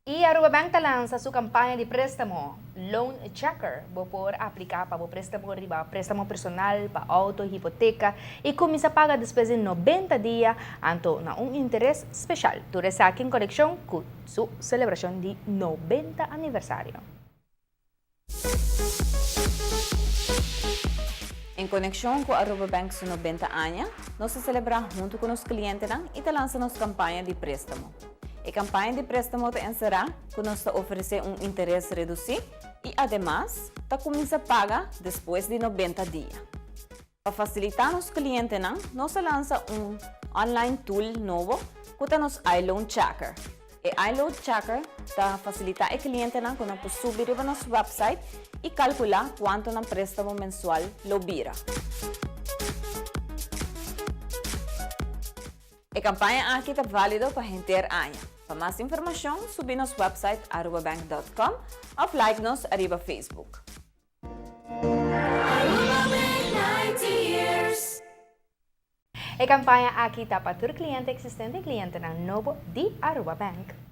E Aruba Bank talang sa sua kampanya de préstamo, Loan Checker, por aplicar para o préstamo riba, préstamo personal, para auto, hipoteca e começa a pagar depois de 90 dias, anto na interesse especial. Tudo isso aqui em conexão com sua celebração de 90 aniversário. Em conexão com a Aruba Bank sa 90 anos, nós celebramos junto com os clientes e lançamos campanha de préstamo. A campanha de préstamo será que nós oferecemos interesse reduzido e, además, começa a pagar depois de 90 dias. Para facilitar os clientes, nós lançamos online tool novo que nos iLoan Checker. O iLoan Checker facilita o cliente que subir para nosso website e calcular quanto ng préstamo mensual lo vira. A campanha aqui está válida para inteiro ano. Para mais informação, subi nosso website arubabank.com ou like-nos arriba Facebook. A campanha aqui está para todo cliente existente e cliente ng novo de Aruba Bank.